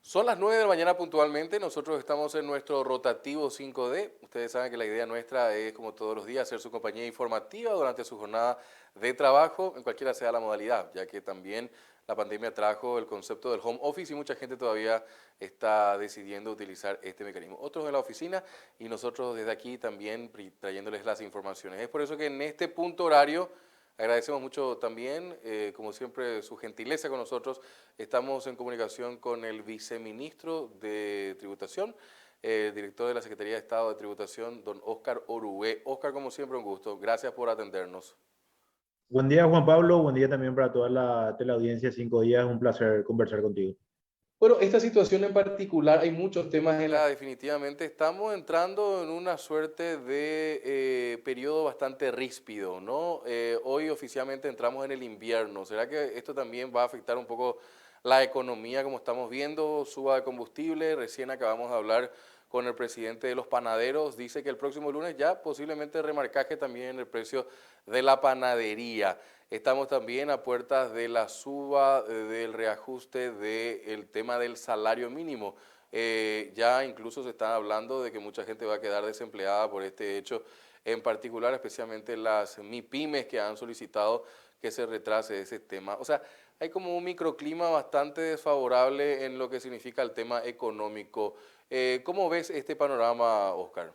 Son las 9 de la mañana puntualmente, nosotros estamos en nuestro rotativo 5D. Ustedes saben que la idea nuestra es, como todos los días, hacer su compañía informativa durante su jornada de trabajo, en cualquiera sea la modalidad, ya que también la pandemia trajo el concepto del home office y mucha gente todavía está decidiendo utilizar este mecanismo. Otros en la oficina y nosotros desde aquí también trayéndoles las informaciones. Es por eso que en este punto horario agradecemos mucho también, como siempre, su gentileza con nosotros. Estamos en comunicación con el viceministro de Tributación, director de la Secretaría de Estado de Tributación, don Óscar Orué. Óscar, como siempre, un gusto. Gracias por atendernos. Buen día, Juan Pablo. Buen día también para toda la teleaudiencia. 5 días, un placer conversar contigo. Bueno, esta situación en particular, hay muchos temas en la... Definitivamente estamos entrando en una suerte de periodo bastante ríspido, ¿no? Hoy oficialmente entramos en el invierno. ¿Será que esto también va a afectar un poco la economía como estamos viendo? Suba de combustible, recién acabamos de hablar con el presidente de los panaderos, dice que el próximo lunes ya posiblemente remarcaje también en el precio de la panadería. Estamos también a puertas de la suba, del reajuste del tema del salario mínimo. Ya incluso se está hablando de que mucha gente va a quedar desempleada por este hecho, en particular especialmente las MIPYMES que han solicitado que se retrase ese tema. O sea, hay como un microclima bastante desfavorable en lo que significa el tema económico. ¿Cómo ves este panorama, Oscar?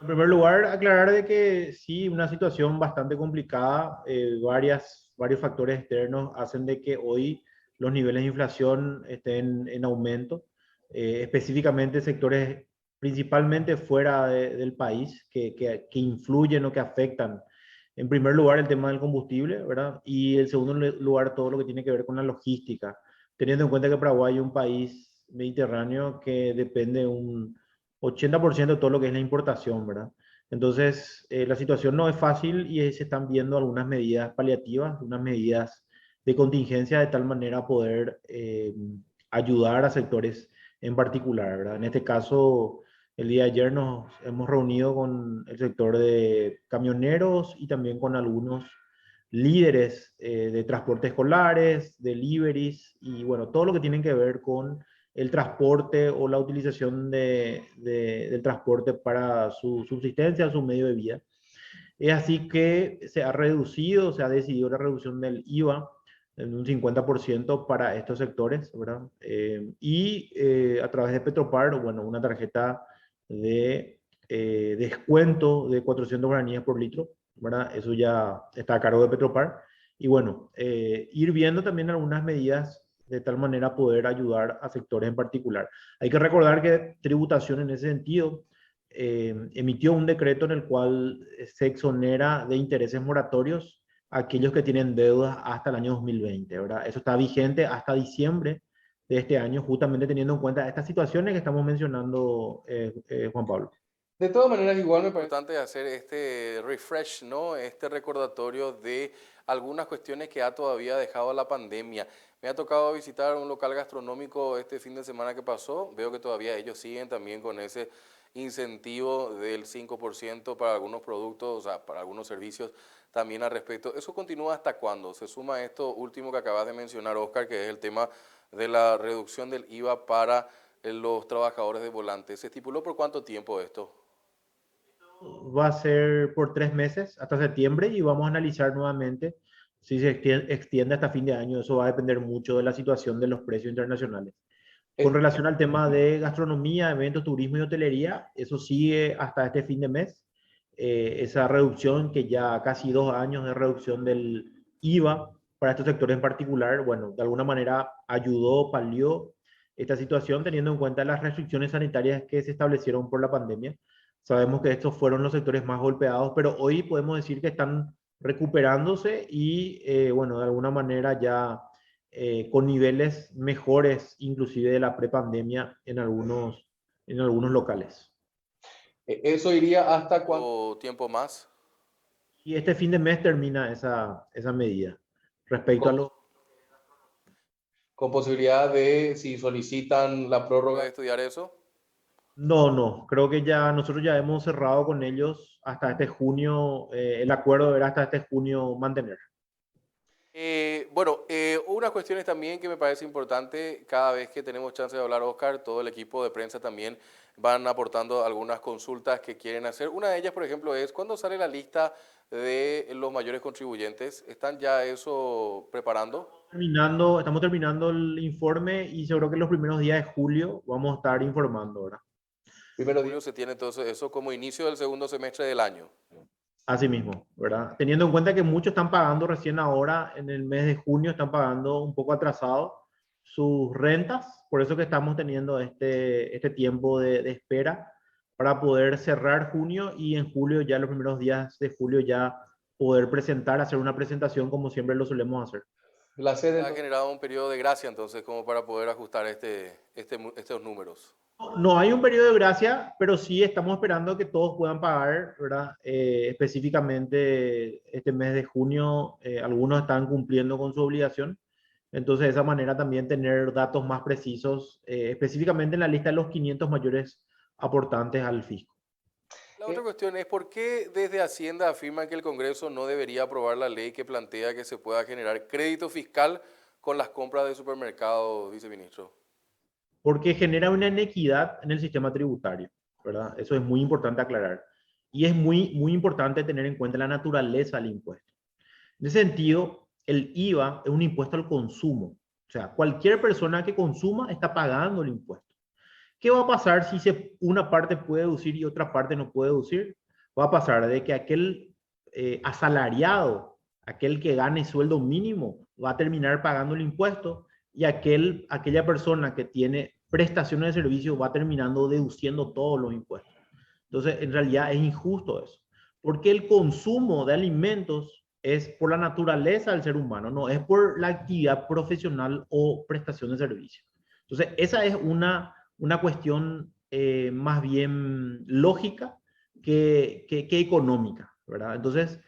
En primer lugar, aclarar de que sí, una situación bastante complicada. Varios factores externos hacen de que hoy los niveles de inflación estén en aumento, específicamente sectores principalmente fuera del país que influyen o que afectan. En primer lugar, el tema del combustible, ¿verdad? Y en segundo lugar, todo lo que tiene que ver con la logística, teniendo en cuenta que Paraguay es un país mediterráneo que depende un 80% de todo lo que es la importación, ¿verdad? Entonces, la situación no es fácil y se están viendo algunas medidas paliativas, unas medidas de contingencia de tal manera poder ayudar a sectores en particular, ¿verdad? En este caso, el día de ayer nos hemos reunido con el sector de camioneros y también con algunos líderes de transporte escolares, deliveries y bueno, todo lo que tiene que ver con el transporte o la utilización del transporte para su subsistencia, su medio de vida. Es así que se ha decidido la reducción del IVA en un 50% para estos sectores, ¿verdad? A través de Petropar, bueno, una tarjeta de descuento de 400 guaraníes por litro, ¿verdad? Eso ya está a cargo de Petropar. Y bueno, ir viendo también algunas medidas de tal manera poder ayudar a sectores en particular. Hay que recordar que tributación en ese sentido emitió un decreto en el cual se exonera de intereses moratorios a aquellos que tienen deudas hasta el año 2020, ¿verdad? Eso está vigente hasta diciembre de este año, justamente teniendo en cuenta estas situaciones que estamos mencionando, Juan Pablo. De todas maneras, igual me parece importante hacer este refresh, ¿no? Este recordatorio de algunas cuestiones que ha todavía dejado la pandemia. Me ha tocado visitar un local gastronómico este fin de semana que pasó. Veo que todavía ellos siguen también con ese incentivo del 5% para algunos productos, o sea, para algunos servicios también al respecto. ¿Eso continúa hasta cuándo? Se suma esto último que acabas de mencionar, Oscar, que es el tema de la reducción del IVA para los trabajadores de volante. ¿Se estipuló por cuánto tiempo esto? Va a ser por 3 meses hasta septiembre y vamos a analizar nuevamente si se extiende hasta fin de año. Eso va a depender mucho de la situación de los precios internacionales. Con relación al tema de gastronomía, eventos, turismo y hotelería, eso sigue hasta este fin de mes. Esa reducción, que ya casi 2 años de reducción del IVA para estos sectores en particular, bueno, de alguna manera ayudó, palió esta situación teniendo en cuenta las restricciones sanitarias que se establecieron por la pandemia. Sabemos que estos fueron los sectores más golpeados, pero hoy podemos decir que están recuperándose y, bueno, de alguna manera ya con niveles mejores, inclusive de la prepandemia en algunos locales. ¿Eso iría hasta cuánto tiempo más? Y este fin de mes termina esa medida. Respecto a Con, los... con posibilidad de, si solicitan la prórroga, ¿puede estudiar eso? No, no, creo que ya nosotros ya hemos cerrado con ellos hasta este junio, el acuerdo era hasta este junio mantener. Unas cuestiones también que me parece importante, cada vez que tenemos chance de hablar, Oscar, todo el equipo de prensa también van aportando algunas consultas que quieren hacer. Una de ellas, por ejemplo, es ¿cuándo sale la lista de los mayores contribuyentes? ¿Están ya eso preparando? Estamos terminando el informe y seguro que en los primeros días de julio vamos a estar informando, ¿verdad? Primero julio se tiene entonces eso como inicio del segundo semestre del año. Así mismo, ¿verdad? Teniendo en cuenta que muchos están pagando recién ahora, en el mes de junio, están pagando un poco atrasado sus rentas, por eso que estamos teniendo este tiempo de espera para poder cerrar junio y en julio, ya los primeros días de julio, ya poder presentar, hacer una presentación como siempre lo solemos hacer. La sede ha generado un periodo de gracia entonces como para poder ajustar estos números. No hay un periodo de gracia, pero sí estamos esperando que todos puedan pagar, ¿verdad? Específicamente este mes de junio, algunos están cumpliendo con su obligación. Entonces, de esa manera también tener datos más precisos, específicamente en la lista de los 500 mayores aportantes al fisco. La otra cuestión es por qué desde Hacienda afirman que el Congreso no debería aprobar la ley que plantea que se pueda generar crédito fiscal con las compras de supermercados, viceministro. Porque genera una inequidad en el sistema tributario, ¿verdad? Eso es muy importante aclarar. Y es muy importante tener en cuenta la naturaleza del impuesto. En ese sentido, el IVA es un impuesto al consumo. O sea, cualquier persona que consuma está pagando el impuesto. ¿Qué va a pasar si una parte puede deducir y otra parte no puede deducir? Va a pasar de que aquel asalariado, aquel que gane sueldo mínimo, va a terminar pagando el impuesto y aquella persona que tiene prestaciones de servicio va terminando deduciendo todos los impuestos. Entonces, en realidad es injusto eso, porque el consumo de alimentos es por la naturaleza del ser humano, no es por la actividad profesional o prestación de servicio. Entonces, esa es una cuestión más bien lógica que económica, ¿verdad? Entonces,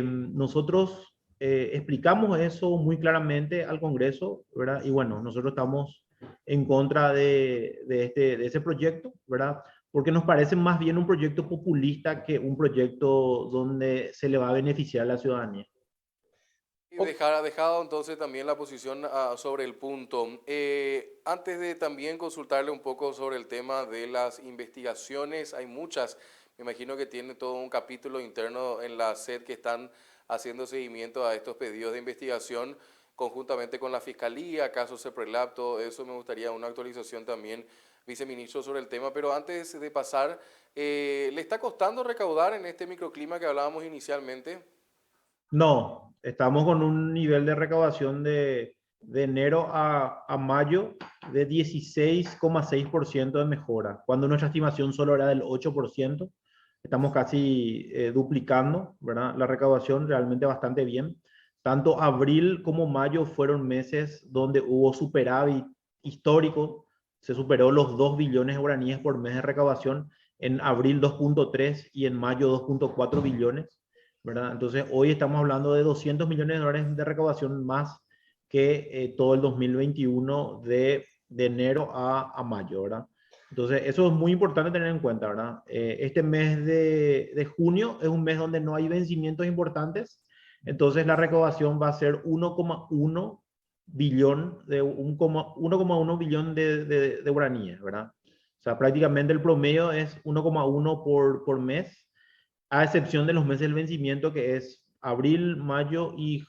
nosotros explicamos eso muy claramente al Congreso, ¿verdad? Y bueno, nosotros estamos en contra de ese proyecto, ¿verdad? Porque nos parece más bien un proyecto populista que un proyecto donde se le va a beneficiar a la ciudadanía. Y ha dejado entonces también la posición sobre el punto. Antes de también consultarle un poco sobre el tema de las investigaciones, hay muchas, me imagino que tiene todo un capítulo interno en la SED que están haciendo seguimiento a estos pedidos de investigación conjuntamente con la Fiscalía, casos CEPRELAB, todo eso me gustaría una actualización también, viceministro, sobre el tema. Pero antes de pasar, ¿le está costando recaudar en este microclima que hablábamos inicialmente? No, estamos con un nivel de recaudación de enero a mayo de 16,6% de mejora, cuando nuestra estimación solo era del 8%. Estamos casi duplicando, ¿verdad? La recaudación realmente bastante bien. Tanto abril como mayo fueron meses donde hubo superávit histórico. Se superó los 2 billones de guaraníes por mes de recaudación. En abril 2,3 y en mayo 2,4 billones. ¿Verdad? Entonces, hoy estamos hablando de 200 millones de dólares de recaudación más que todo el 2021 de enero a mayo, ¿verdad? Entonces, eso es muy importante tener en cuenta, ¿verdad? Este mes de junio es un mes donde no hay vencimientos importantes, entonces la recaudación va a ser 1,1 billón, de 1,1 billón de guaraníes, ¿verdad? O sea, prácticamente el promedio es 1,1 por mes, a excepción de los meses del vencimiento, que es abril, mayo y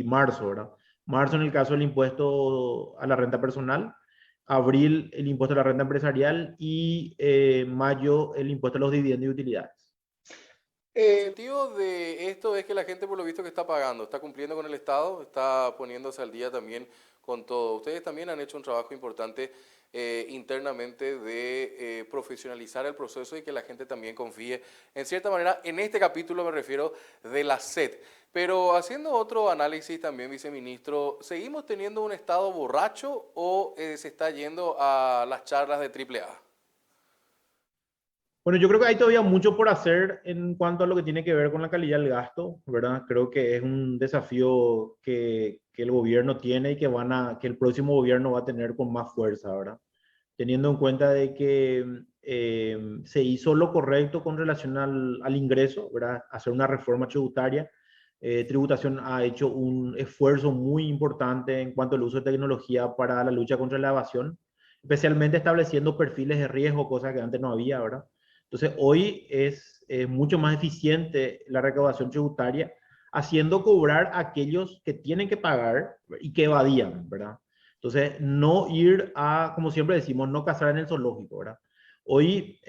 marzo, ¿verdad? Marzo en el caso del impuesto a la renta personal, abril el impuesto a la renta empresarial y mayo el impuesto a los dividendos y utilidades. El objetivo de esto es que la gente, por lo visto, que está pagando, está cumpliendo con el Estado, está poniéndose al día también con todo. Ustedes también han hecho un trabajo importante internamente de profesionalizar el proceso y que la gente también confíe, en cierta manera, en este capítulo me refiero de la SED. Pero haciendo otro análisis también, viceministro, ¿seguimos teniendo un Estado borracho o se está yendo a las charlas de AAA? Bueno, yo creo que hay todavía mucho por hacer en cuanto a lo que tiene que ver con la calidad del gasto, ¿verdad? Creo que es un desafío que el gobierno tiene y que el próximo gobierno va a tener con más fuerza, ¿verdad? Teniendo en cuenta de que se hizo lo correcto con relación al ingreso, ¿verdad? Hacer una reforma tributaria, Tributación ha hecho un esfuerzo muy importante en cuanto al uso de tecnología para la lucha contra la evasión, especialmente estableciendo perfiles de riesgo, cosa que antes no había, ¿verdad? Entonces, hoy es mucho más eficiente la recaudación tributaria, haciendo cobrar a aquellos que tienen que pagar y que evadían, ¿verdad? Entonces, no ir a, como siempre decimos, no cazar en el zoológico, ¿verdad? Hoy,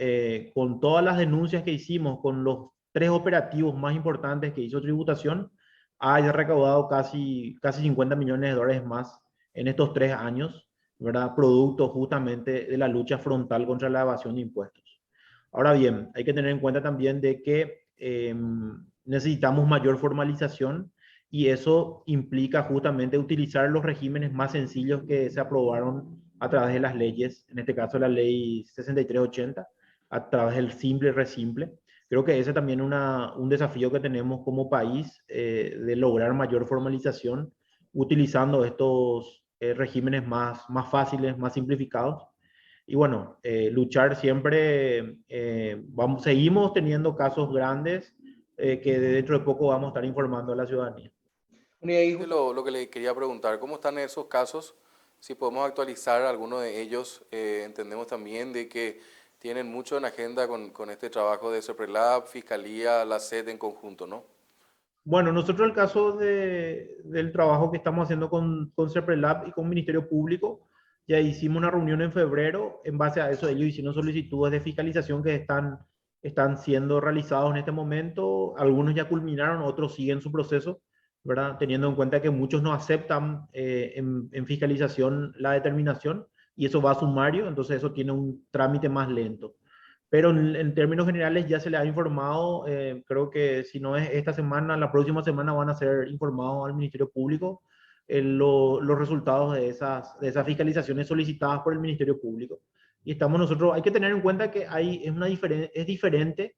con todas las denuncias que hicimos, con los 3 operativos más importantes que hizo Tributación, ha ya recaudado casi 50 millones de dólares más en estos 3 años, ¿verdad? Producto justamente de la lucha frontal contra la evasión de impuestos. Ahora bien, hay que tener en cuenta también de que necesitamos mayor formalización y eso implica justamente utilizar los regímenes más sencillos que se aprobaron a través de las leyes, en este caso la ley 6380, a través del simple y resimple. Creo que ese también es un desafío que tenemos como país de lograr mayor formalización utilizando estos regímenes más fáciles, más simplificados. Y bueno, luchar siempre, seguimos teniendo casos grandes que dentro de poco vamos a estar informando a la ciudadanía. Lo que le quería preguntar, ¿cómo están esos casos? Si podemos actualizar alguno de ellos, entendemos también de que tienen mucho en agenda con este trabajo de CEPRELAB, Fiscalía, la SED en conjunto, ¿no? Bueno, nosotros el caso del trabajo que estamos haciendo con CEPRELAB y con Ministerio Público, ya hicimos una reunión en febrero. En base a eso, ellos hicieron solicitudes de fiscalización que están siendo realizados en este momento. Algunos ya culminaron, otros siguen su proceso, ¿verdad? Teniendo en cuenta que muchos no aceptan en fiscalización la determinación y eso va a sumario, entonces eso tiene un trámite más lento. Pero en términos generales ya se le ha informado, creo que si no es esta semana, la próxima semana van a ser informados al Ministerio Público los resultados de esas fiscalizaciones solicitadas por el Ministerio Público. Y estamos nosotros, hay que tener en cuenta que es diferente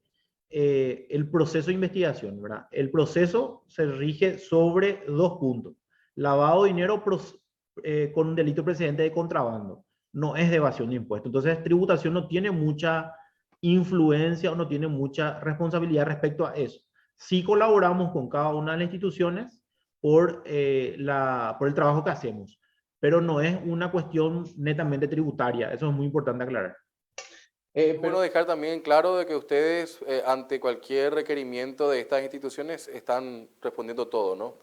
el proceso de investigación, ¿verdad? El proceso se rige sobre 2 puntos. Lavado de dinero con un delito precedente de contrabando, no es de evasión de impuestos. Entonces, tributación no tiene mucha influencia o no tiene mucha responsabilidad respecto a eso. Sí colaboramos con cada una de las instituciones por el trabajo que hacemos, pero no es una cuestión netamente tributaria. Eso es muy importante aclarar. Bueno, dejar también claro de que ustedes, ante cualquier requerimiento de estas instituciones, están respondiendo todo, ¿no?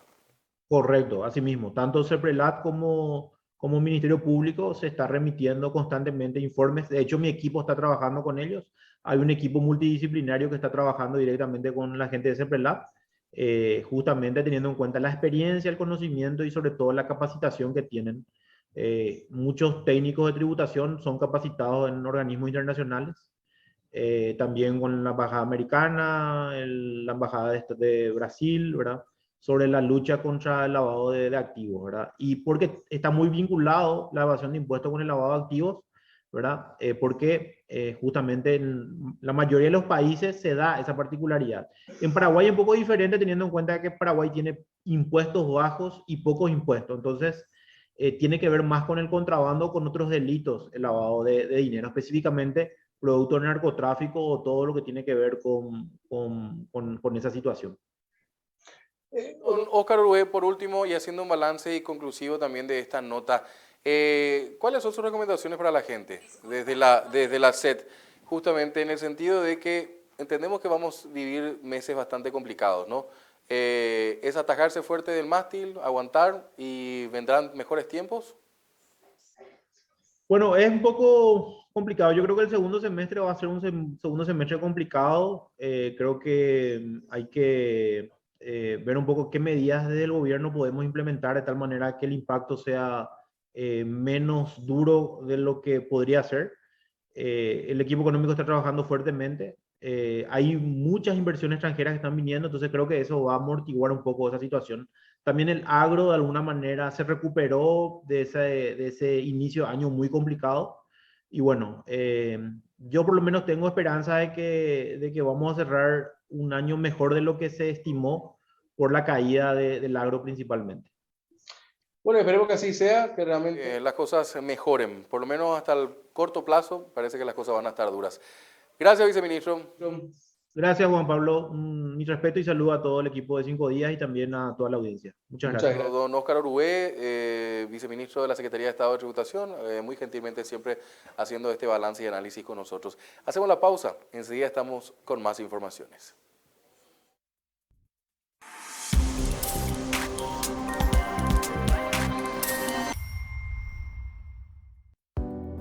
Correcto, así mismo. Tanto CEPRELAT como Ministerio Público se está remitiendo constantemente informes. De hecho, mi equipo está trabajando con ellos. Hay un equipo multidisciplinario que está trabajando directamente con la gente de CEPRELAT, justamente teniendo en cuenta la experiencia, el conocimiento y sobre todo la capacitación que tienen. Muchos técnicos de tributación son capacitados en organismos internacionales, también con la Embajada Americana, la Embajada de Brasil, ¿verdad? Sobre la lucha contra el lavado de activos, ¿verdad? Y porque está muy vinculado la evasión de impuestos con el lavado de activos, ¿verdad? Porque justamente en la mayoría de los países se da esa particularidad. En Paraguay es un poco diferente teniendo en cuenta que Paraguay tiene impuestos bajos y pocos impuestos. Entonces, tiene que ver más con el contrabando, con otros delitos, el lavado de dinero, específicamente producto del narcotráfico o todo lo que tiene que ver con esa situación. Don Oscar Uruguay, por último, y haciendo un balance y conclusivo también de esta nota, ¿cuáles son sus recomendaciones para la gente desde la SED? Justamente en el sentido de que entendemos que vamos a vivir meses bastante complicados, ¿no? ¿Es atajarse fuerte del mástil, aguantar y vendrán mejores tiempos? Bueno, es un poco complicado. Yo creo que el segundo semestre va a ser un segundo semestre complicado. Creo que hay que ver un poco qué medidas desde el gobierno podemos implementar de tal manera que el impacto sea menos duro de lo que podría ser. El equipo económico está trabajando fuertemente. Hay muchas inversiones extranjeras que están viniendo, entonces creo que eso va a amortiguar un poco esa situación. También el agro de alguna manera se recuperó de ese inicio de año muy complicado. Y bueno, yo por lo menos tengo esperanza de que vamos a cerrar un año mejor de lo que se estimó por la caída del agro principalmente. Bueno, esperemos que así sea, que realmente las cosas mejoren, por lo menos hasta el corto plazo, parece que las cosas van a estar duras. Gracias, viceministro. Gracias, Juan Pablo. Mi respeto y saludo a todo el equipo de 5 días y también a toda la audiencia. Muchas Muchas gracias. gracias. Don Óscar Orué, viceministro de la Secretaría de Estado de Tributación, muy gentilmente siempre haciendo este balance y análisis con nosotros. Hacemos la pausa, enseguida estamos con más informaciones.